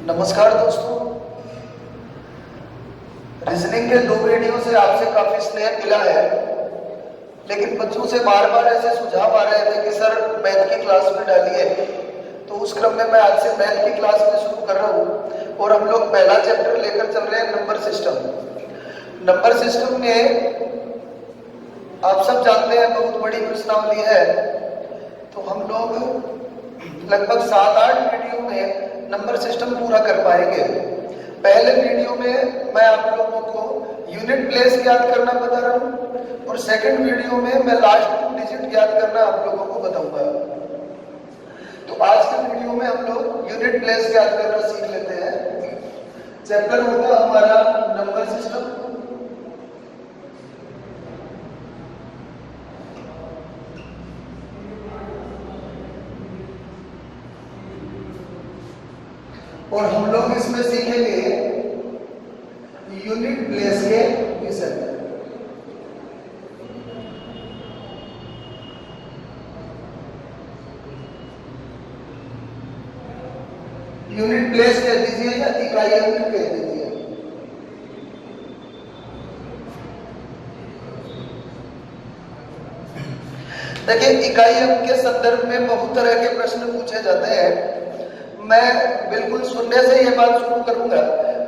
नमस्कार दोस्तों, रीजनिंग के 2 वीडियो से आपसे काफी स्नेह मिला है, लेकिन बच्चों से बार बार ऐसे सुझाव आ रहे थे कि सर मैथ की क्लास में डालिए। तो उस क्रम में मैं आज से मैथ की क्लास में शुरू कर रहा हूँ और हम लोग पहला चैप्टर लेकर चल रहे हैं नंबर सिस्टम। नंबर सिस्टम में आप सब जानते हैं बहुत बड़ी प्रश्नावली है, तो हम लोग लगभग 7-8 वीडियो में नंबर सिस्टम पूरा कर पाएंगे। पहले वीडियो में मैं आप लोगों को यूनिट प्लेस याद करना बता रहा हूँ और सेकंड वीडियो में मैं लास्ट 2 डिजिट याद करना आप लोगों को बताऊंगा। तो आज के वीडियो में हम लोग यूनिट प्लेस याद करना सीख लेते हैं। चैप्टर होगा हमारा नंबर सिस्टम। और हम लोग इसमें सीखेंगे यूनिट प्लेस के विषय में। यूनिट प्लेस कह दीजिए या इकाई अंक कह दीजिए। देखिए, इकाई अंक के संदर्भ में बहुत तरह के प्रश्न पूछे जाते हैं। मैं बिल्कुल शून्य से ये बात शुरू करूंगा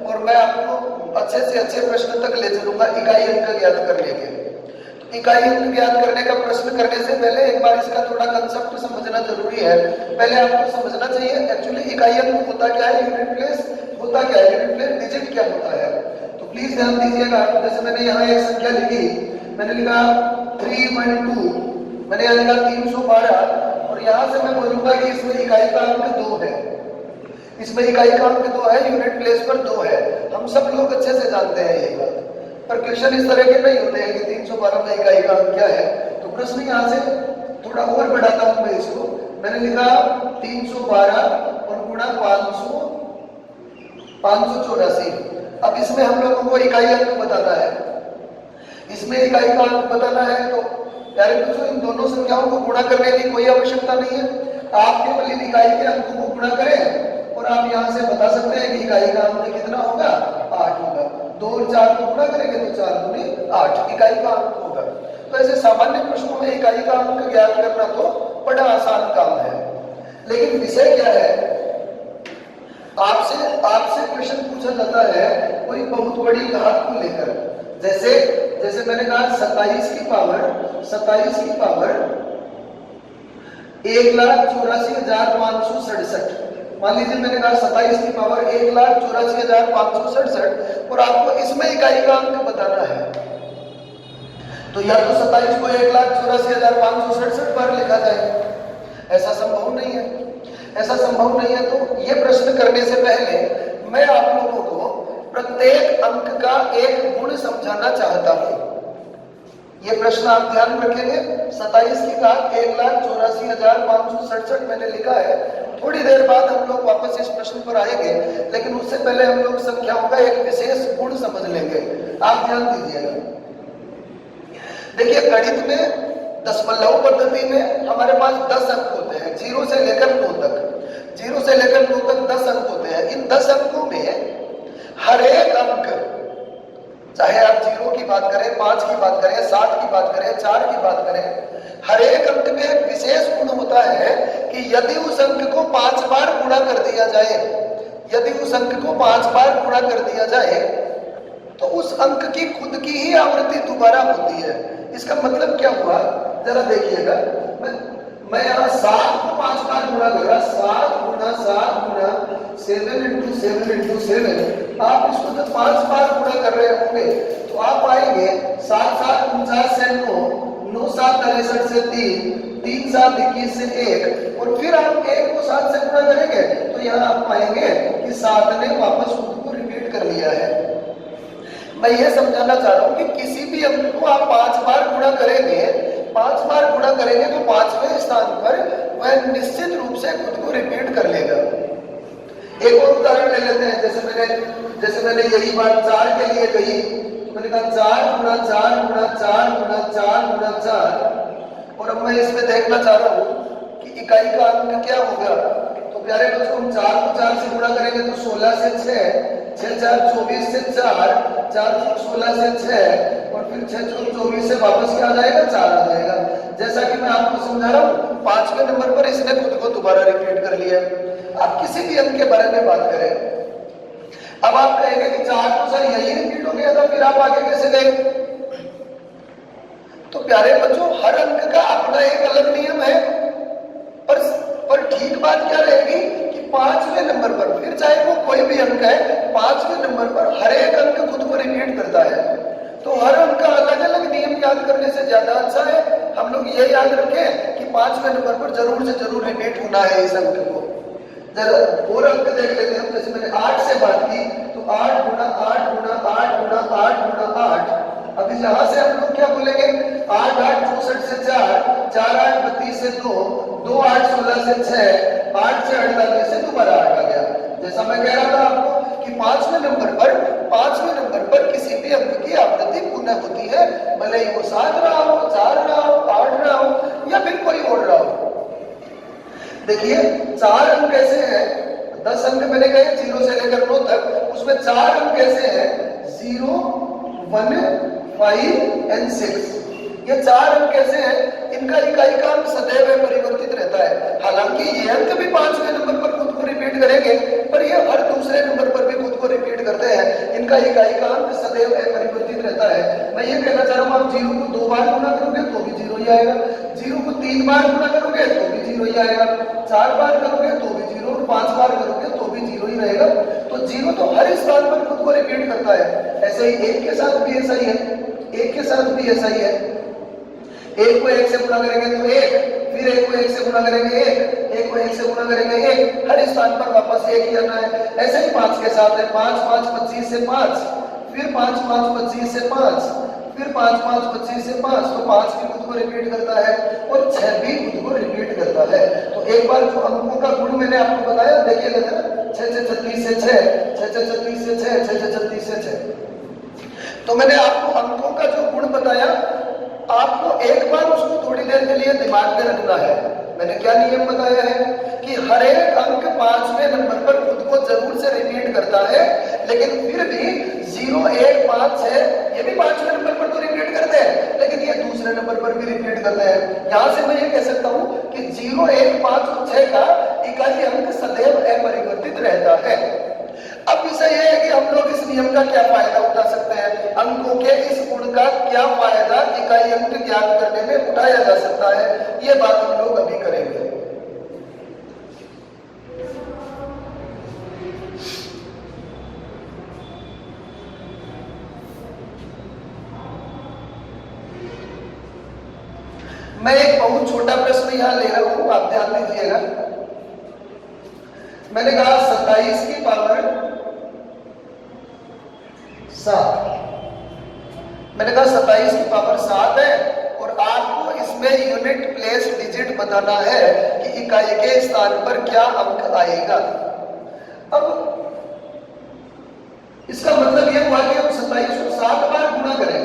और मैं आपको अच्छे से अच्छे प्रश्न तक ले चलूंगा इकाई अंक ज्ञात करने के। इकाई अंक ज्ञात करने का प्रश्न करने से पहले एक बार इसका थोड़ा कंसेप्ट समझना जरूरी है। पहले आपको समझना चाहिए एक्चुअली इकाई अंक होता क्या है, यूनिट प्लेस होता क्या है, यूनिट प्लेस डिजिट क्या होता है। तो प्लीज ध्यान दीजिएगा। जैसे मैंने यहाँ एक संख्या लिखी, मैंने लिखा 3/2, मैंने यहाँ लिखा 312 और यहाँ से मैं बोलूंगा कि इसमें इकाई का अंक 2 है। इसमें इकाई का अंक 2 है, यूनिट प्लेस पर 2 है। हम सब लोग अच्छे से जानते हैं ये बात, पर क्वेश्चन इस तरह के नहीं होते हैं कि 312 में इकाई का अंक क्या है। तो प्रश्न यहाँ से थोड़ा और बढ़ाता हूं मैं इसको। मैंने लिखा 312 और गुणा 584। अब इसमें हम लोगों को इकाई अंक बताना है। इसमें इकाई का अंक बताना है तो प्यारे बच्चों, इन दोनों संख्याओं को गुणा करने की कोई आवश्यकता नहीं है। आप केवल इन इकाई के अंकों को गुणा करें और आप यहां से बता सकते हैं कि इकाई का अंक कितना होगा, 8 होगा। 2 और 4 को गुणा करेंगे तो 4 दूनी 8 इकाई का अंक होगा। तो ऐसे सामान्य प्रश्नों में इकाई का अंक ज्ञात करना तो बड़ा आसान काम है। लेकिन विषय क्या है, आपसे क्वेश्चन पूछा जाता है कोई बहुत बड़ी घात को लेकर। जैसे मैंने कहा 27 की पावर 1,84,567। मान लीजिए मैंने कहा 27 की पावर 1,84,567 और आपको इसमें इकाई का अंक बताना है। तो या तो 27 को 1,84,567 बार लिखा जाए, ऐसा संभव नहीं है। ऐसा संभव नहीं है तो ये प्रश्न करने से पहले मैं आप लोगों को प्रत्येक अंक का एक गुण समझाना चाहता हूं। ये प्रश्न आप ध्यान रखेंगे। 27 की घात 1,84,567 मैंने लिखा है। थोड़ी देर बाद हम लोग वापस इस प्रश्न पर आएंगे, लेकिन उससे पहले हम लोग संख्याओं का एक विशेष गुण समझ लेंगे। आप ध्यान दीजिएगा। देखिए, गणित में दशमलव पद्धति में हमारे पास 10 अंक होते हैं, 0 से लेकर 9 तक। 0 से लेकर 9 तक 10 अंक होते हैं। इन 10 अंकों में हर एक अंक, चाहे आप 0 की बात करें, 5 की बात करें, 7 की बात करें, 4 की बात करें, हर एक अंक में एक विशेष गुण होता है कि यदि उस अंक को 5 बार गुणा कर दिया जाए, यदि उस अंक को 5 बार गुणा कर दिया जाए तो उस अंक की खुद की ही आवृत्ति दोबारा होती है। इसका मतलब क्या हुआ, जरा देखिएगा। मैं यहाँ 7 को 5 बार गुणा कर रहा, 7 गुणा 7 × 7 आप इसको जब 5 बार गुणा कर रहे होंगे तो आप आएंगे 7 7 49 से 9, 9 7 63 से 3, 3 7 21 से 1 और फिर आप 1 को 7 से गुणा करेंगे तो यहाँ आप पाएंगे कि 7 ने वापस खुद को रिपीट कर लिया है। मैं ये समझाना चाह रहा हूँ कि किसी भी अंक को आप 5 बार गुणा करेंगे, 5 बार गुणा करेंगे तो 5वें स्थान पर वह निश्चित रूप से खुद को रिपीट कर लेगा। एक और उदाहरण ले लेते हैं। जैसे मैंने यही बात 4 के लिए कही, तो मैंने कहा 4 गुणा 4 गुणा 4 गुणा 4 गुणा 4 और अब मैं इसमें देखना चाह रहा हूं कि इकाई का अंक क्या होगा। तो प्यारे बच्चों हम 4 को 4 से गुणा करेंगे तो 16 से 6, 6 4 24 से 4, 4 16 से 6 और फिर 6 24 से वापस क्या आ जाएगा 4 आ जाएगा। जैसा कि मैं आपको समझा रहा हूँ 5वें नंबर पर इसने खुद को दोबारा रिपीट कर लिया। आप किसी भी अंक के बारे में बात करें, अब आप कहेंगे कि 4 तो सर यही रिपीट हो गया था, फिर आप आगे कैसे गए? तो प्यारे बच्चों हर अंक का अपना एक अलग नियम है, पर ठीक बात क्या रहेगी कि 5वें नंबर पर, फिर चाहे वो कोई भी अंक है, 5वें नंबर पर हर एक अंक खुद को रिपीट करता है। तो हर अंक का अलग अलग नियम याद करने से ज्यादा अच्छा है हम लोग ये याद रखें कि 5वें नंबर पर जरूर से जरूर रिपीट होना है इस अंक को। जरा और अंक देख लेते हैं। जैसे मैंने 8 से बात की तो 8 गुना 8 गुना 8 गुना 8 गुना 8। अभी यहां से हम लोग क्या बोलेंगे 8 8 64 से 4, 4 8 32 से 2, 2 8 16 से 6, 8 से 48 से दोबारा 8 आ गया। जैसा मैं कह रहा था आपको कि 5वें नंबर पर किसी भी अंक की आवृत्ति पुनः होती है, भले ही वो 7 रहा हो, 4 रहा हो, 8 रहा हो या फिर कोई और रहा हो। देखिए 4 अंक कैसे हैं, 10 अंक मैंने कहे 0 से लेकर 9 तक, उसमें 4 अंक कैसे हैं 0 1 5 and 6। ये 4 अंक कैसे हैं, इनका इकाई का अंक सदैव परिवर्तित रहता है। हालांकि ये अंक भी 5वें नंबर पर खुद को रिपीट करेंगे, पर ये हर दूसरे नंबर पर भी खुद को रिपीट करते हैं। इनका इकाई का अंक सदैव परिवर्तित रहता है। मैं ये कहना चाह रहा हूँ आप 0 को 2 बार गुणा करोगे तो भी 0 ही आएगा, 0 को 3 बार गुणा करोगे तो भी 0 ही आएगा, 4 बार करोगे तो भी 0 और 5 बार करोगे तो भी 0 ही रहेगा। तो 0 तो हर स्थान पर खुद को रिपीट करता है। ऐसे ही 1 के साथ भी ऐसा ही है, 1 के साथ भी ऐसा ही है। 1 को 1 से गुणा करेंगे तो 1, फिर 1 को 1 से गुणा करेंगे 1, 1 को 1 से गुणा करेंगे 1, हर स्थान पर वापस 1 ही आना है। ऐसे ही 5 के साथ है 5 5 25 से 5, फिर 5 5 25 से 5, फिर 5 5 25 से 5, तो 5 भी खुद को रिपीट करता है और 6 भी खुद को रिपीट करता है। तो एक बार जो अंकों का गुण मैंने आपको बताया देखिएगा जरा, 6 6 36 से 6, 6 6 36 से 6, 6 6 36 से 6। तो मैंने आपको अंकों का जो गुण बताया, आपको एक बार उसको थोड़ी देर के लिए दिमाग में रखना है। मैंने क्या नियम बताया है कि हर एक अंक 5वें नंबर पर खुद को जरूर से रिपीट करता है, लेकिन फिर भी 0 1 5 6 ये भी 5वें नंबर पर तो रिपीट करते हैं, लेकिन ये दूसरे नंबर पर भी रिपीट करते हैं। यहां से मैं ये कह सकता हूं कि 0 1 5 और 6 का इकाई अंक सदैव अपरिवर्तित रहता है। अब विषय यह है कि हम लोग इस नियम का क्या फायदा उठा सकते हैं, अंकों के इस गुण का क्या फायदा इकाई अंक ज्ञात करने में उठाया जा सकता है, ये बात हम लोग अभी करेंगे। मैं एक बहुत छोटा प्रश्न यहां ले रहा हूं, आप ध्यान दीजिएगा। मैंने कहा 27 की पावर 7, मैंने कहा 27 की पावर 7 है और आपको इसमें यूनिट प्लेस डिजिट बताना है कि इकाई के स्थान पर क्या अंक आएगा। अब इसका मतलब यह हुआ कि हम 27 को 7 बार गुणा करें।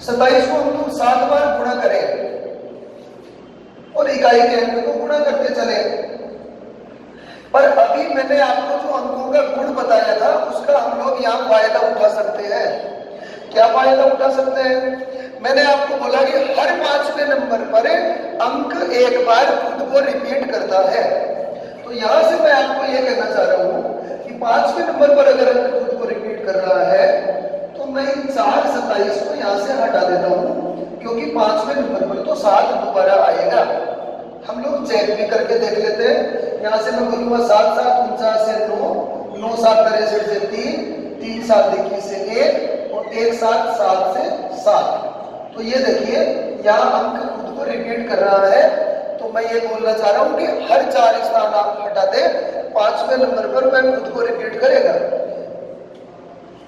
सत्ताईस को हम लोग 7 बार गुणा करें और इकाई के अंक को गुणा करते चले। पर अभी मैंने आपको जो अंकों का गुण बताया था उसका हम लोग यहाँ फायदा उठा सकते हैं। क्या फायदा उठा सकते हैं? मैंने आपको बोला कि हर 5वें नंबर पर अंक एक बार खुद को रिपीट करता है। तो यहां से मैं आपको यह कहना चाह रहा हूं कि 5वें नंबर पर अगर अंक खुद को रिपीट कर रहा है तो मैं 4 27 को यहां से हटा देता हूं, क्योंकि 5वें नंबर पर तो 7 दोबारा आएगा। हम लोग चेक भी करके देख लेते हैं। यहां से मैं बोलूंगा 7 7 49 से 9, 9 7 63 से 3, 3 7 21 से 1 और 1 7 7 से 7। तो ये देखिए यहाँ अंक खुद को रिपीट कर रहा है। तो मैं ये बोलना चाह रहा हूं कि हर 4 स्थान आप हटा दे, 5वें नंबर पर वह खुद को रिपीट करेगा।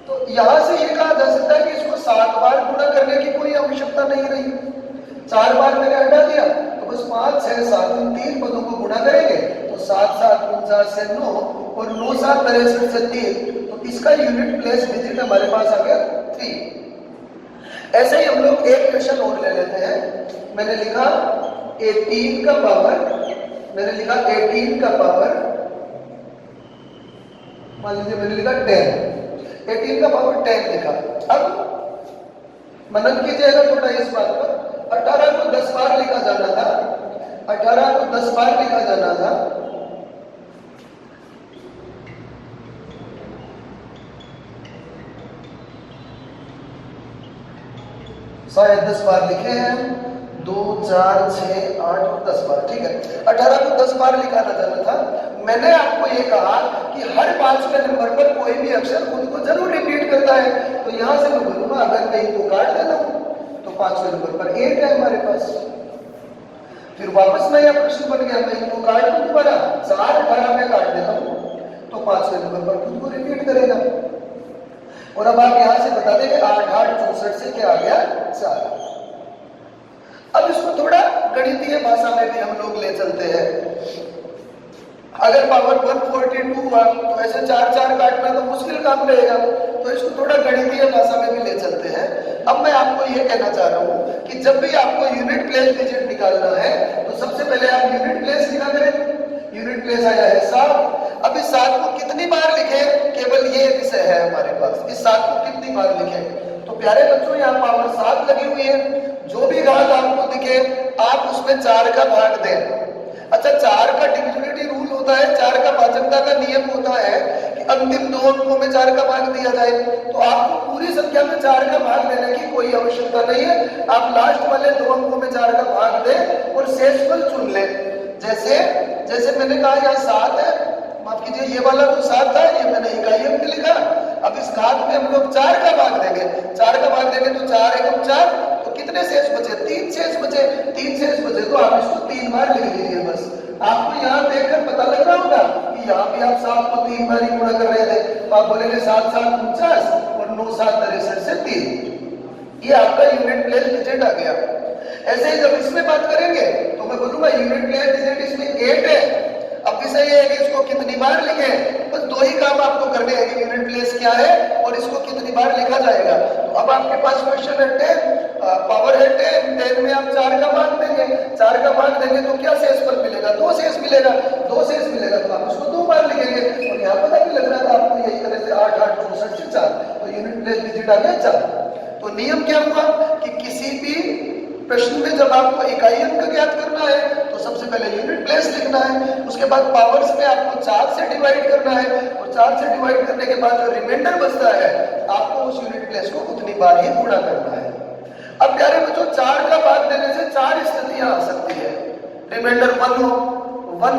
तो यहां से ये कहा जा सकता है कि इसको 7 बार गुणा करने की कोई आवश्यकता नहीं रही। 4 बार मैंने हटा दिया तो बस 5 6 7 इन 3 पदों को गुणा करेंगे तो 7 7 49 से 9, और 9 7 63 से 3, तो इसका यूनिट प्लेस डिजिट हमारे पास आ गया 3। ऐसे ही हम लोग एक क्वेश्चन और ले लेते हैं। मैंने लिखा 18 का पावर, मैंने लिखा 18 का पावर, मान लीजिए मैंने लिखा 10, 18 का पावर 10 लिखा। अब मनन कीजिएगा थोड़ा इस बात पर। 18 को 10 बार लिखा जाना था, 18 को 10 बार लिखा जाना था, शायद 10 बार लिखे हैं, 2 4 6 8 और 10 बार, ठीक है। 18 को 10 बार लिखाना जाना था। मैंने आपको ये कहा कि हर 5वें नंबर पर कोई भी अक्षर खुद को जरूर रिपीट करता है, तो यहां से मैं बोलूंगा अगर मैं इनको काट देता हूं तो 5वें नंबर पर 8 है हमारे पास। फिर वापस नया प्रश्न बन गया, मैं इनको काट दूं दोबारा, 4 18 में काट देता हूं तो 5वें नंबर पर खुद को रिपीट करेगा। और अब आप यहां से बता देंगे 8 8 64 से क्या आ गया 4। अब इसको थोड़ा गणितीय भाषा में भी हम लोग ले चलते हैं। अगर पावर 142 हुआ तो ऐसे 4 4 काटना तो मुश्किल काम रहेगा, तो इसको थोड़ा गणितीय भाषा में भी ले चलते हैं। अब मैं आपको ये कहना चाह रहा हूं कि जब भी आपको यूनिट प्लेस डिजिट निकालना है तो सबसे पहले आप यूनिट प्लेस निकाल करें। यूनिट प्लेस आया है 7। अब इस 7 को कितनी बार लिखे, केवल ये विषय है हमारे पास, इस 7 को कितनी बार लिखे। तो प्यारे बच्चों यहाँ पावर 7 लगी हुई है, जो भी घात आपको दिखे आप उसमें 4 का भाग दें। अच्छा, 4 का डिविजिबिलिटी रूल होता है, 4 का भाजकता का नियम होता है कि अंतिम 2 अंकों में 4 का भाग दिया जाए। तो आपको पूरी संख्या में 4 का भाग देने की कोई आवश्यकता नहीं है, आप लास्ट वाले 2 अंकों में 4 का भाग दें और शेषफल चुन लें। जैसे जैसे मैंने कहा यहाँ 7 है, माफ कीजिए ये वाला जो 7 था ये मैंने इकाई अंक लिखा। अब इस घात में हम लोग 4 का भाग देंगे, 4 का भाग देंगे तो 4 एकम 4, तो कितने शेष बचे, 3 शेष बचे। 3 शेष बचे तो आप इसको 3 बार लिख लीजिए बस। आपको यहाँ देखकर पता लग रहा होगा कि यहाँ भी आप 7 को 3 बार ही गुणा कर रहे थे, तो आप बोलेंगे 7 7 49 और 9 7 63 से 3, ये आपका यूनिट प्लेस डिजिट आ गया। ऐसे ही जब इसमें बात करेंगे तो मैं बोलूंगा यूनिट प्लेस डिजिट इसमें 8 है। अब विषय ये है कि इसको कितनी बार लिखें, बस 2 ही काम आपको करने हैं कि यूनिट प्लेस क्या है और इसको कितनी बार लिखा जाएगा। तो अब आपके पास क्वेश्चन है 10, पावर है 10 में आप 4 का भाग देंगे, 4 का भाग देंगे तो क्या शेषफल मिलेगा, 2 शेष मिलेगा, 2 शेष मिलेगा तो आप उसको 2 बार लिखेंगे। और यहाँ पता भी लग रहा था आपको यही तरह से 8 8 64 से 4, तो यूनिट प्लेस डिजिट आ गया 4। तो नियम क्या हुआ कि किसी भी प्रश्न में जब आपको इकाई अंक ज्ञात करना है तो सबसे पहले यूनिट प्लेस लिखना है, उसके बाद पावर्स में आपको 4 से डिवाइड करना है और 4 से डिवाइड करने के बाद जो रिमाइंडर बचता है आपको उस यूनिट प्लेस को उतनी बार ही गुणा करना है। अब प्यारे बच्चों 4 का भाग देने से 4 स्थितियां आ सकती है। रिमाइंडर 1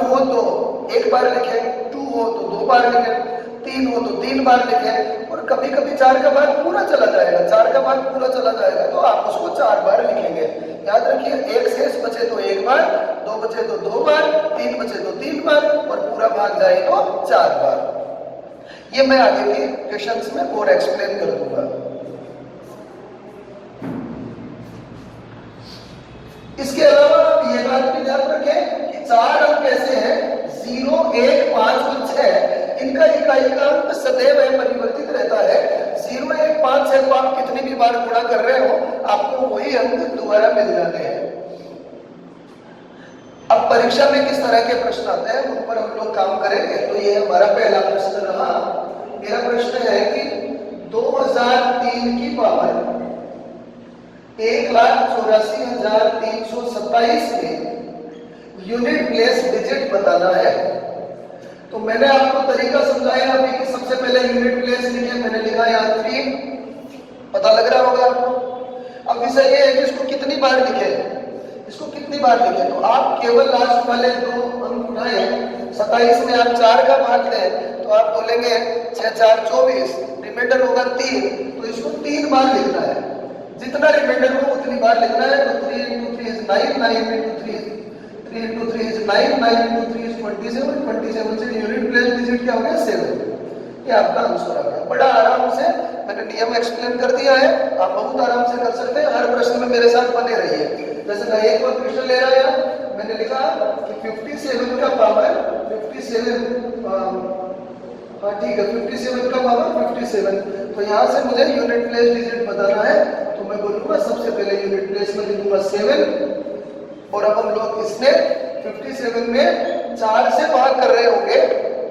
हो तो 1 बार लिखे, 2 हो तो 2 बार लिखे, 3 हो तो 3 बार लिखे, और कभी कभी 4 का भाग पूरा चला जाएगा, 4 का भाग पूरा चला जाएगा तो आप उसको 4 बार लिखेंगे। याद रखिए 1 शेष बचे तो 1 बार, 2 बचे तो 2 बार, 3 बचे तो 3 बार और पूरा भाग जाए तो 4 बार। ये मैं आगे भी क्वेश्चंस में और एक्सप्लेन कर दूंगा। इसके अलावा आप ये बात भी ध्यान रखें कि 4 अंक ऐसे हैं 0 1 5 और 6, इनका इकाई का अंक सदैव परिवर्तित रहता है। 0 1 5 6 को आप कितनी भी बार गुणा कर रहे हो आपको वही अंक दोबारा मिल जाते हैं। अब परीक्षा में किस तरह के प्रश्न आते हैं उन पर हम लोग काम करेंगे। तो ये हमारा पहला प्रश्न रहा। मेरा प्रश्न है कि 2003 की पावर 1,84,327 में यूनिट प्लेस डिजिट बताना है। तो मैंने आपको तरीका समझाया अभी कि सबसे पहले यूनिट प्लेस लिखे, मैंने लिखा यहाँ 3, पता लग रहा होगा आपको। अब विषय ये है कि इसको कितनी बार लिखे, इसको कितनी बार लिखे। तो आप केवल लास्ट वाले 2 अंक उठाए, 27 में आप 4 का भाग दें तो आप बोलेंगे 6 4 24, रिमाइंडर होगा 3, तो इसको 3 बार लिखना है। जितना रिमाइंडर हो उतनी बार लिखना है। तो 3 into 3 is 9, 9 into 3 is 9, 9 into 3 is 27, 27 से यूनिट प्लेस डिजिट क्या हो गया 7। ये आपका आंसर आ गया। बड़ा आराम से मैंने नियम एक्सप्लेन कर दिया है, आप बहुत आराम से कर सकते हैं। हर प्रश्न में मेरे साथ बने रहिए। जैसे मैं एक और क्वेश्चन ले रहा हूं, मैंने लिखा कि 57 का पावर 57 हाँ ठीक है, 57 का पावर 57। तो यहाँ से मुझे यूनिट प्लेस डिजिट बताना है, तो मैं बोलूंगा सबसे पहले यूनिट प्लेस में लिखूंगा 7, और अब हम लोग इसमें 57 में 4 से भाग कर रहे होंगे,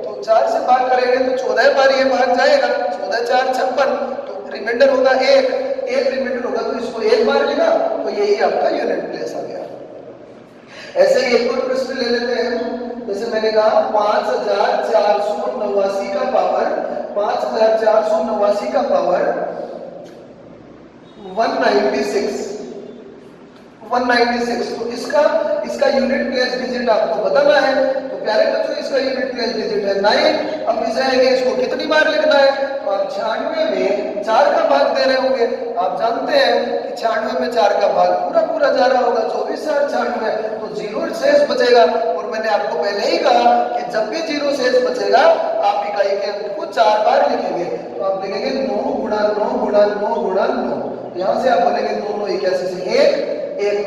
तो 4 से भाग करेंगे तो 14 बार ये भाग जाएगा, 14 4 56, तो रिमाइंडर होगा एक रिमाइंडर होगा, तो इसको एक बार लिखा, तो यही आपका यूनिट प्लेस आ गया। ऐसे ही एक और प्रश्न ले लेते हैं। जैसे मैंने कहा 5489 का पावर 5489 का पावर 196, तो इसका यूनिट प्लेस डिजिट आपको बताना है। तो प्यारे बच्चों, इसका यूनिट प्लेस डिजिट है 9। अब इसे है कि इसको कितनी बार लिखना है, तो आप 96 में 4 का भाग दे रहे होंगे। आप जानते हैं कि 96 में 4 का भाग पूरा जा रहा होगा, 24,96, तो 0 शेष बचेगा। और मैंने आपको पहले ही कहा कि जब भी 0 शेष बचेगा आप इकाई के अंक को 4 बार लिखेंगे। तो आप लिखेंगे 9 गुणा 9 गुणा 9 गुणा 9। यहाँ से आप बोलेंगे 9 9 81 से 1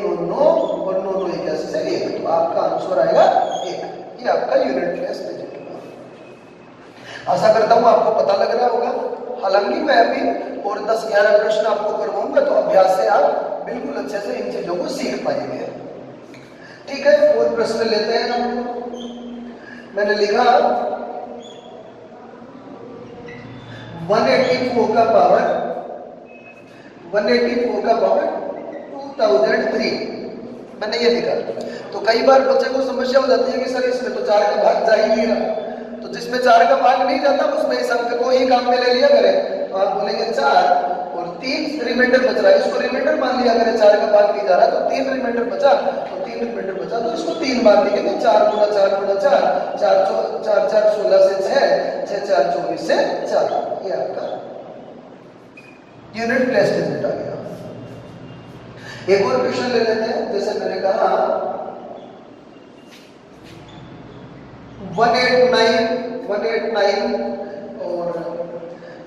9 9 और 9 9 81 से 1, तो आपका आंसर आएगा 1। ये आपका यूनिट प्लेस डिजिट होगा। आशा करता हूँ आपको पता लग रहा होगा। हालांकि मैं अभी और 10-11 प्रश्न आपको करवाऊंगा, तो अभ्यास से आप बिल्कुल अच्छे से इन चीजों को सीख पाएंगे। ठीक है, और प्रश्न लेते हैं हम। मैंने लिखा 184 का पावर 2003, मैंने ये लिखा। तो कई बार बच्चे को समस्या हो जाती है कि सर इसमें तो 4 का भाग जा ही नहीं रहा, तो जिसमें 4 का भाग नहीं जाता उसमें इस अंक को ही काम में ले लिया करें। तो आप बोलेंगे 4 और 3 रिमाइंडर बच रहा है, इसको रिमाइंडर मान लिया करें। 4 का भाग नहीं जा रहा तो 3 रिमाइंडर बचा, तो 3 रिमाइंडर बचा तो इसको 3 बार लिखेंगे। 4 गुणा 4 गुणा 4, 4 4 16 से 6, 6 4 24 से 4। ये आपका यूनिट प्लेस डिजिट आ गया। एक और क्वेश्चन ले लेते हैं। जैसे मैंने कहा 189 और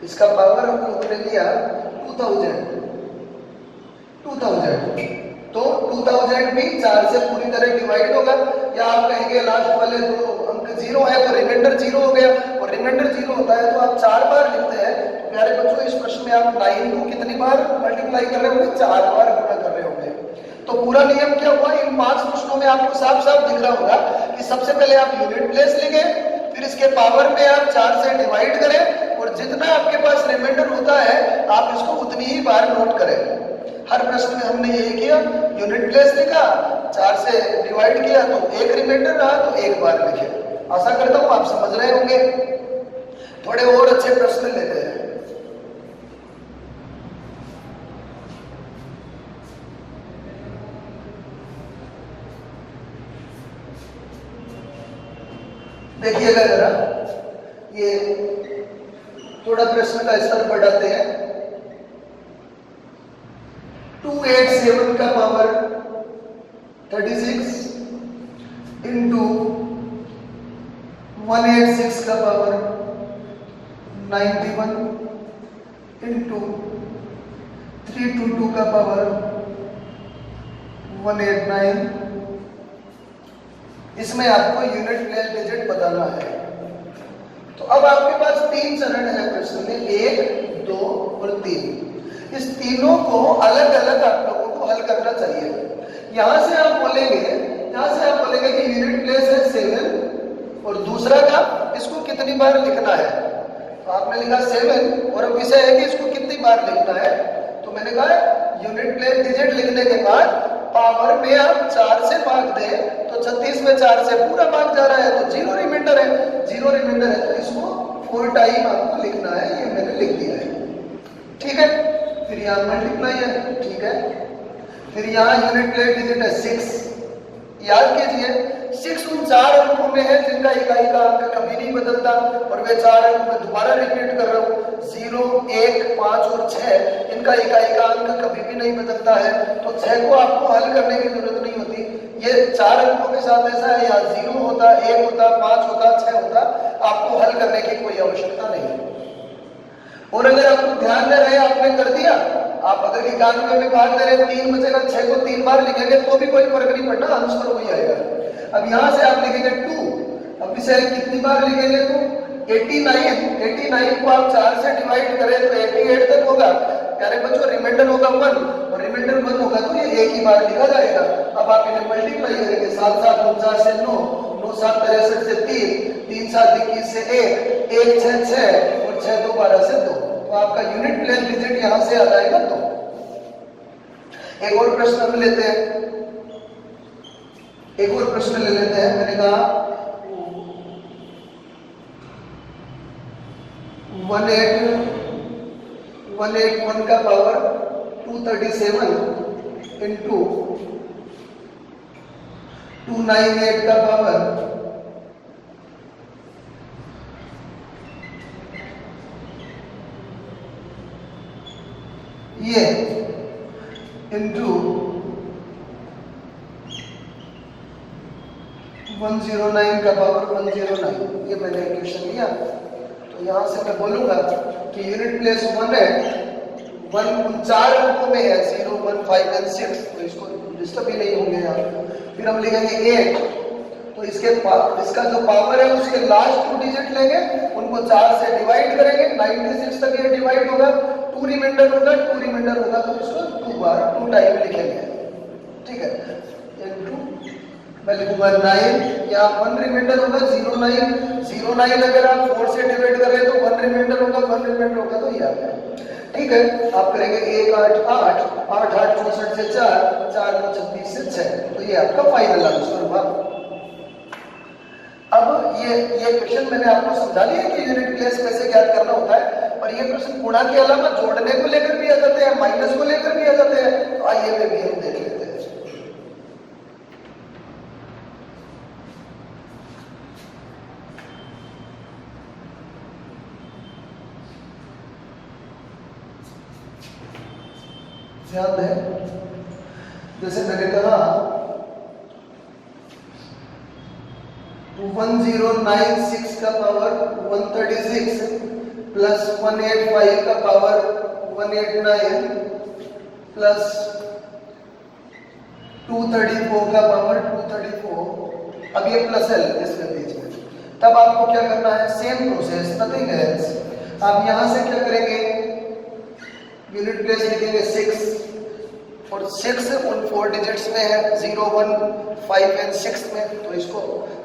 इसका पावर हम लोगों ने लिया 2000। तो 2000 भी 4 से पूरी तरह डिवाइड होगा, या आप कहेंगे लास्ट वाले 2 अंक 0 है तो रिमाइंडर 0 हो गया, और रिमाइंडर 0 होता है तो आप 4 बार लिखते हैं। प्यारे बच्चों, इस प्रश्न में आप 9 को कितनी बार मल्टीप्लाई कर रहे होंगे, 4 बार गुणा कर रहे होंगे। तो पूरा नियम क्या हुआ, इन 5 प्रश्नों में आपको साफ साफ दिख रहा होगा कि सबसे पहले आप यूनिट प्लेस लिखें, फिर इसके पावर में आप 4 से डिवाइड करें, और जितना आपके पास रिमाइंडर होता है आप इसको उतनी ही बार नोट करें। हर प्रश्न में हमने यही किया, यूनिट प्लेस लिखा, 4 से डिवाइड किया तो 1 रिमाइंडर रहा तो 1 बार लिखे। आशा करता हूं आप समझ रहे होंगे। थोड़े और अच्छे प्रश्न लेते हैं। देखिएगा जरा, ये थोड़ा प्रश्न का स्तर बढ़ाते हैं। 287 का पावर 36 इंटू 186 का पावर 91 इंटू 322 का पावर 189। इसमें आपको यूनिट प्लेस डिजिट बताना है। तो अब आपके पास 3 चरण है प्रश्न में, 1 2 और 3। इस तीनों को अलग अलग आप लोगों को हल करना चाहिए। यहां से आप बोलेंगे कि यूनिट प्लेस है 7, और दूसरा का इसको कितनी बार लिखना है। तो आपने लिखा 7, और अब विषय है कि इसको कितनी बार लिखना है। तो मैंने कहा यूनिट प्लेस डिजिट लिखने के बाद पावर में आप 4 से भाग दें, तो 36 में 4 से पूरा भाग जा रहा है तो 0 रिमाइंडर है, 0 रिमाइंडर है तो इसको 4 टाइम आपको लिखना है। ये मैंने लिख दिया है, ठीक है। फिर यहाँ मल्टीप्लाई है, ठीक है। फिर यहाँ यूनिट प्लेस डिजिट है 6। याद कीजिए 6 उन 4 अंकों में है जिनका इकाई का अंक कभी नहीं बदलता, और वे 4 अंक मैं दोबारा रिपीट कर रहा हूँ, 0 1 5 और 6 इनका इकाई का अंक कभी भी नहीं बदलता है। तो 6 को आपको हल करने की जरूरत नहीं होती। ये 4 अंकों के साथ ऐसा है, या 0 होता, 1 होता, 5 होता, 6 होता, आपको हल करने की कोई आवश्यकता नहीं। और अगर आपको ध्यान दे रहे आपने कर दिया, आप अगर 91 में भाग दे रहे 3 बचेगा, 6 को 3 बार लिखेंगे तो भी कोई फर्क नहीं पड़ना, आंसर वही आएगा। अब यहां से आप लिखेंगे 2, अब इसे कितनी बार लिखेंगे, तो 89 को आप 4 से डिवाइड करें तो 88 तक होगा। प्यारे बच्चों रिमाइंडर होगा 1 और रिमाइंडर 1 होगा तो ये एक ही बार लिखा जाएगा। अब आप इन्हें मल्टीप्लाई करेंगे 7 7 49 से 9, 9 7 63 से 3, 3 7 21 से 1, 1 6 6 और 6 2 12 से 2। तो आपका यूनिट प्लेस डिजिट यहां से आ जाएगा 2। एक और प्रश्न हम लेते हैं, एक और प्रश्न ले लेते हैं। मैंने कहा 181 का पावर 237 इंटू 298 का पावर ये इंटू 109 का पावर 109, ये मैंने इक्वेशन लिया। तो यहां से मैं बोलूंगा कि यूनिट प्लेस 1 है, 1 4 अंकों में है 0 1 5 एंड 6, तो इसको डिस्टर्ब ही नहीं होंगे यहाँ। फिर हम लिखेंगे 8, तो इसका जो पावर है उसके लास्ट 2 डिजिट लेंगे, उनको 4 से डिवाइड करेंगे, 96 तक ये डिवाइड होगा, 2 रिमाइंडर होगा, 2 रिमाइंडर होगा तो इसको 2 बार 2 टाइम लिखेंगे। ठीक है, मैं लिखूंगा 9, या 1 रिमाइंडर होगा 09 अगर आप 4 से डिवाइड कर रहे हैं तो 1 रिमाइंडर होगा, 1 रिमाइंडर होगा तो ये आ गया। ठीक है, आप करेंगे 1 8 8 8 8 64 से 4 4 9 36 से 6, तो ये आपका फाइनल आंसर हुआ। अब ये क्वेश्चन मैंने आपको समझा लिया कि यूनिट प्लेस कैसे ज्ञात करना होता है, और ये प्रश्न गुणा के अलावा जोड़ने को लेकर भी आ जाते हैं, माइनस को लेकर भी आ जाते हैं। तो आइए वे भी हम देख लेते हैं। ध्यान दें, जैसे मैंने कहा 1096 का पावर 136 प्लस 185 का पावर 189 प्लस 234 का पावर 234। अब ये प्लस है इसके बीच में, तब आपको क्या करना है, सेम प्रोसेस, नथिंग एल्स। आप यहां से क्या करेंगे, यूनिट प्लेस लिखेंगे 6, और 6 उन 4 डिजिट्स में है 0 1 5 एंड 6 में, तो इसको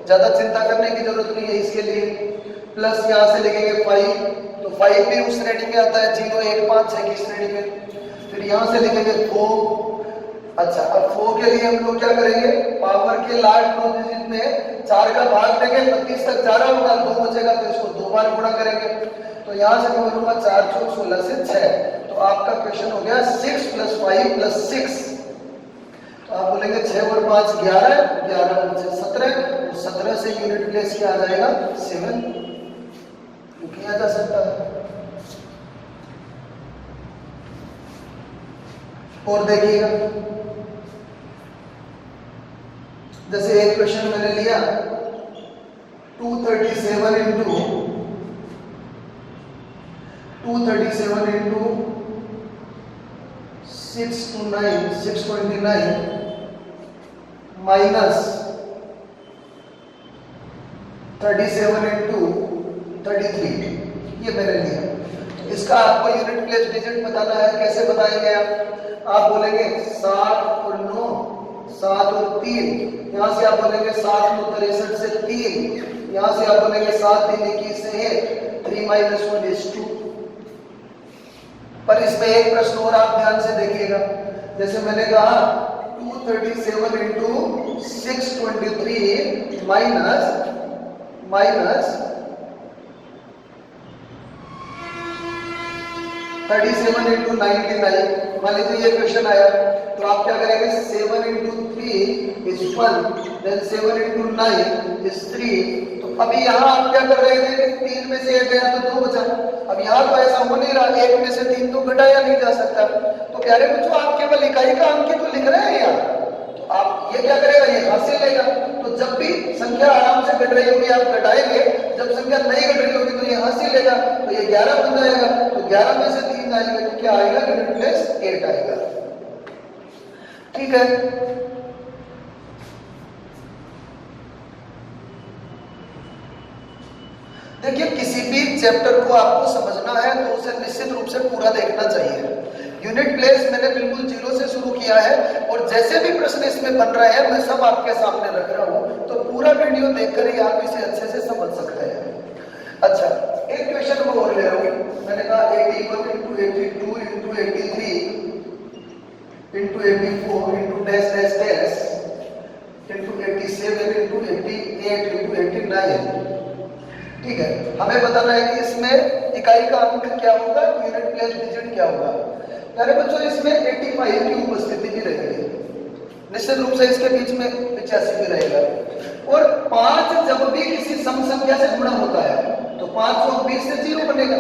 ज्यादा चिंता करने की जरूरत नहीं है इसके लिए। प्लस यहां से लिखेंगे 5, तो 5 भी उस श्रेणी में आता है 0 1 5 6 की श्रेणी में। फिर यहां से लिखेंगे 4। अच्छा, अब 4 के लिए हम लोग क्या करेंगे, पावर के लास्ट 9 डिजिट में 4 का भाग देंगे, 32 तक जा रहा होगा, 2 बचेगा तो इसको 2 बार गुणा करेंगे। तो यहां से मैं बोलूंगा 4 4 16 से 6, तो आपका क्वेश्चन हो गया 6 + 5 + 6। तो आप बोलेंगे 6 और 5 11, 11 और 6 17, तो 17 से यूनिट प्लेस क्या आ जाएगा 7, तो किया जा सकता है। और देखिएगा, जैसे एक क्वेश्चन मैंने लिया 237 इंटू 629 माइनस 37 इंटू 33, ये मैंने लिया। तो इसका आपको यूनिट प्लेस डिजिट बताना है, कैसे बताएंगे आप बोलेंगे 7 और 9, 7 और 3, यहां से आप बोलेंगे 7 9 63 से 3, यहां से आप बोलेंगे 7 3 21 से 1, 3 - 1 is 2। पर इसमें एक प्रश्न और आप ध्यान से देखिएगा, जैसे मैंने कहा 237 इंटू 623 माइनस 37 इंटू 99। मान लीजिए ये क्वेश्चन आया, तो आप क्या करेंगे, 7 into 3 is 1, then 7 into 9 is 3। तो अभी यहाँ आप क्या कर रहे थे, 3 में से 1 गया तो 2 बचा। अब यहाँ तो ऐसा हो नहीं रहा, 1 में से 3 तो घटाया नहीं जा सकता। तो प्यारे बच्चों, आप केवल इकाई का अंक ही तो लिख रहे हैं यहाँ, तो आप ये क्या करेगा, ये हासिल लेगा। तो जब भी संख्या आराम से घट रही होगी आप घटाएंगे, जब संख्या नहीं घट रही होगी तो ये हासिल लेगा, तो ये 11 बन जाएगा। तो 11 में से 3 जाएंगे तो क्या आएगा, यूनिट प्लेस 8 आएगा। ठीक है, देखिए, किसी भी चैप्टर को आपको समझना है तो उसे निश्चित रूप से पूरा देखना चाहिए। यूनिट प्लेस मैंने बिल्कुल जीरो से शुरू किया है और जैसे भी प्रश्न इसमें बन रहे हैं मैं सब आपके सामने रख रहा हूं, तो पूरा वीडियो देखकर ही आप इसे अच्छे से समझ सकते हैं। अच्छा, एक क्वेश्चन मैं और ले रहा हूं। मैंने कहा 81 into 82 into 83 into 84 into dash dash dash into 87 into 88 into 89। ठीक है, हमें बताना है कि इसमें इकाई का अंक क्या होगा, यूनिट प्लेस डिजिट क्या होगा। प्यारे बच्चों, इसमें 85 की उपस्थिति भी रहेगी, निश्चित रूप से इसके बीच में 85 भी रहेगा। और 5 जब भी किसी सम संख्या से गुणा होता है तो 520 से 0 बनेगा।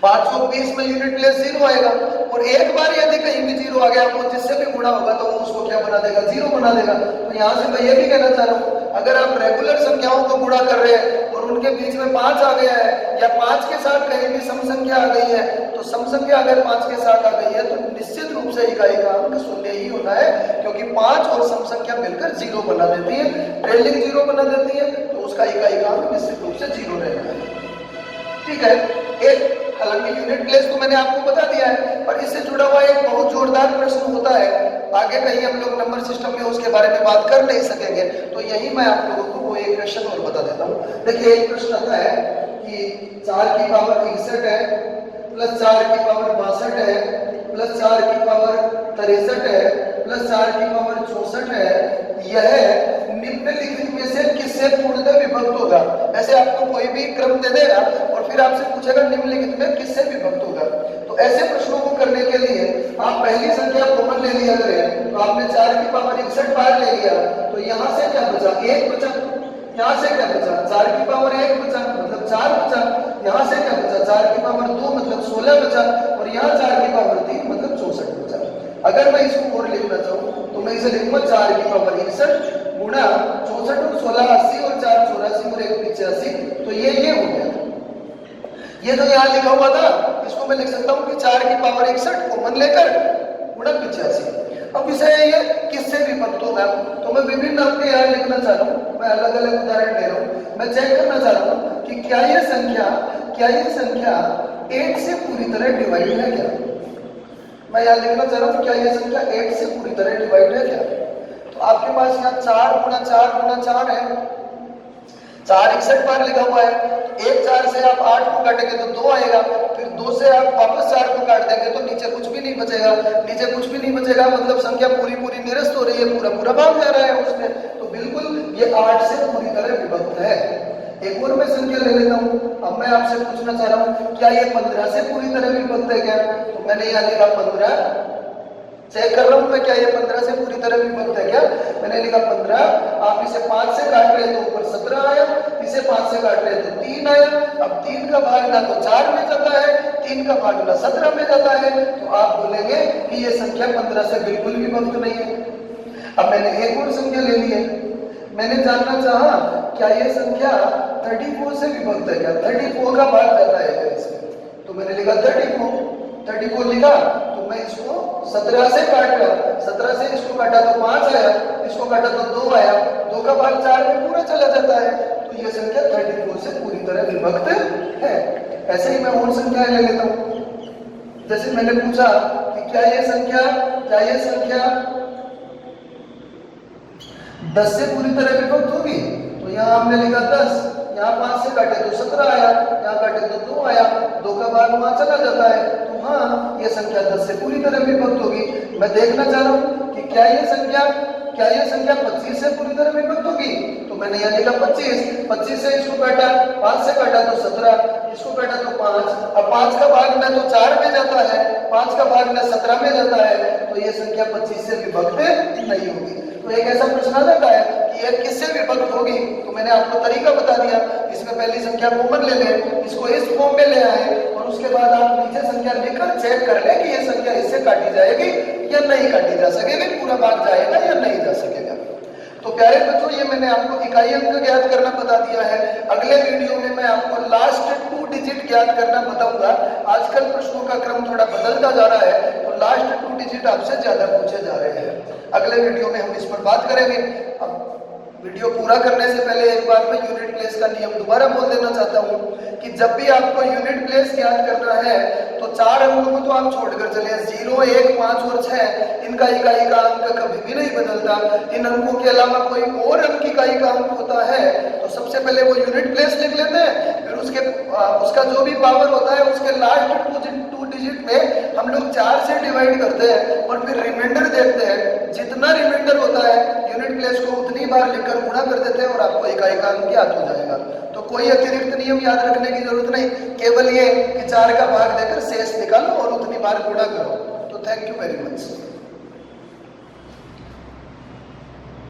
520 में यूनिट प्लेस 0 आएगा और एक बार यदि कहीं भी 0 आ गया तो जिससे भी गुणा होगा तो वो उसको क्या बना देगा, 0 बना देगा। तो यहाँ से मैं ये भी कहना चाह रहा हूँ, अगर आप रेगुलर संख्याओं को गुणा कर रहे हैं और उनके बीच में 5 आ गया है या 5 के साथ कहीं भी सम संख्या आ गई है, तो सम संख्या अगर 5 के साथ आ गई है तो निश्चित रूप से इकाई का अंक 0 ही होना है, क्योंकि 5 और सम संख्या मिलकर 0 बना देती है, ट्रेलिंग 0 बना देती है, तो उसका इकाई का अंक निश्चित रूप से 0 रहना है। ठीक है, एक हालांकि यूनिट प्लेस तो मैंने आपको बता दिया है, पर इससे जुड़ा हुआ एक बहुत जोरदार प्रश्न होता है, आगे कहीं हम लोग नंबर सिस्टम में उसके बारे में बात कर नहीं सकेंगे, तो यही मैं आप लोगों को वो एक क्वेश्चन और बता देता हूँ। देखिए, एक प्रश्न आता है कि 4 की पावर 61 है प्लस 4 की पावर 62 है प्लस 4 की पावर 63 है प्लस 4 की पावर 64 है, यह निम्नलिखित में से किससे पूर्णतः विभक्त होगा। ऐसे आपको कोई भी क्रम दे देगा और फिर आपसे पूछेगा निम्नलिखित में किससे विभक्त होगा। तो ऐसे प्रश्नों को करने के लिए आप पहली संख्या कॉमन ले लिया करें। तो आपने 4 की पावर 61 बाहर ले लिया, तो यहाँ से क्या बचा, 1 बचा। यहाँ से क्या बचा, 4 की पावर 1 बचा, मतलब 4 बचा। यहाँ से क्या बचा, 4 की पावर 2 मतलब 16 बचा, और यहाँ 4 की पावर 3 मतलब 64 बचा। अगर मैं इसको और लिखना चाहूँ तो मैं इसे लिखूंगा 4 की पावर 61 गुणा 64 और 16 80 और 4 84 और 1 85। तो ये हो गया। ये तो यहाँ लिखा हुआ था, इसको मैं लिख सकता हूँ कि 4 की पावर 61 कॉमन लेकर गुणा 85। अब इसे ये किससे विभक्त होगा, तो मैं विभिन्न आपके यहाँ लिखना चाह रहा हूँ, मैं अलग अलग उदाहरण दे रहा हूँ। मैं चेक करना चाह रहा हूँ कि क्या ये संख्या 8 से पूरी तरह डिवाइड है क्या। मैं यहाँ लिखना चाह रहा हूँ क्या ये संख्या 8 से पूरी तरह डिवाइड है क्या। तो आपके पास यहाँ 4 गुणा 4 गुणा 4 है, 4 61 बार लिखा हुआ है। 1 4 से आप 8 को काटेंगे तो 2 आएगा, फिर 2 से आप वापस 4 को काट देंगे तो नीचे कुछ भी नहीं बचेगा। नीचे कुछ भी नहीं बचेगा मतलब संख्या पूरी पूरी निरस्त हो रही है, पूरा पूरा भाग जा रहा है उसमें। तो बिल्कुल ये 8 से पूरी तरह विभक्त है। एक और मैं संख्या ले लेता हूँ। अब मैं आपसे पूछना चाह रहा हूँ क्या ये 15 से पूरी तरह विभक्त है क्या। तो मैंने यहाँ लिखा 15, चेक कर रहा हूँ मैं क्या ये 15 से पूरी तरह विभक्त है क्या। मैंने लिखा 15, आप इसे 5 से काट रहे तो ऊपर 17 आया, इसे 5 से काट रहे तो 3 आया। अब 3 का भाग ना तो 4 में जाता है, 3 का भाग ना 17 में जाता है, तो आप बोलेंगे कि ये संख्या 15 से बिल्कुल विभक्त नहीं है। अब मैंने एक और संख्या ले ली है, मैंने जानना चाहा क्या ये संख्या 34 से विभक्त है क्या, 34 का भाग जाता है क्या इसमें। तो मैंने लिखा 34 लिखा, तो मैं इसको 17 से काट रहा, 17 से इसको काटा तो 5 आया, इसको काटा तो 2 आया, 2 का भाग 4 में पूरा चला जाता है। तो ये संख्या 34 से पूरी तरह विभक्त है। ऐसे ही मैं और संख्याएं ले लेता हूँ। जैसे मैंने पूछा कि क्या ये संख्या 10 से पूरी तरह विभक्त होगी, तो यहाँ हमने लिखा 10, यहाँ 5 से काटे तो 17 आया, यहाँ काटे तो 2 आया, 2 का भाग वहां चला जाता है। तो हाँ, ये संख्या 10 से पूरी तरह विभक्त होगी। मैं देखना चाह रहा हूँ कि क्या ये संख्या 25 से पूरी तरह विभक्त होगी। तो मैंने यहाँ लिखा 25 से इसको काटा, 5 से काटा तो 17, इसको काटा तो 5। अब 5 का भाग ना तो 4 में जाता है, 5 का भाग ना 17 में जाता है, तो ये संख्या 25 से विभक्त नहीं होगी। तो एक ऐसा प्रश्न आ जाता है कि यह किससे विभक्त होगी। तो मैंने आपको तरीका बता दिया, इसमें पहली संख्या कॉमन ले लें, इसको इस फॉर्म में ले आए और उसके बाद आप नीचे संख्या लिखकर चेक कर लें कि यह संख्या इससे काटी जाएगी या नहीं काटी जा सकेगी, पूरा भाग जाएगा या नहीं जा सकेगा। तो प्यारे बच्चों, ये मैंने आपको इकाई अंक ज्ञात करना बता दिया है। अगले वीडियो में मैं आपको लास्ट 2 डिजिट ज्ञात करना बताऊंगा। आजकल प्रश्नों का क्रम थोड़ा बदलता जा रहा है, तो लास्ट 2 डिजिट आपसे ज्यादा पूछे जा रहे हैं। अगले वीडियो में हम इस पर बात करेंगे। अब वीडियो पूरा करने से पहले एक बार मैं यूनिट प्लेस का नियम दोबारा बोल देना चाहता हूँ कि जब भी आपको यूनिट प्लेस ज्ञात करना है तो 4 अंकों को तो आप छोड़कर चले, 0, 1, 5 और 6 इनका इकाई का अंक कभी भी नहीं बदलता। इन अंकों के अलावा कोई और अंक इकाई का अंक होता है तो सबसे पहले वो यूनिट प्लेस लिख लेते हैं, फिर उसका जो भी पावर होता है उसके लास्ट 2 डिजिट में हम लोग 4 से डिवाइड करते हैं और फिर रिमाइंडर देखते हैं। जितना रिमाइंडर होता है यूनिट प्लेस को उतनी बार लिखकर गुणा कर देते हैं और आपको इकाई का अंक याद हो जाएगा। तो कोई अतिरिक्त नियम याद रखने की जरूरत नहीं, केवल ये कि 4 का भाग देकर शेष निकालो और उतनी बार गुणा करो। तो थैंक यू वेरी मच।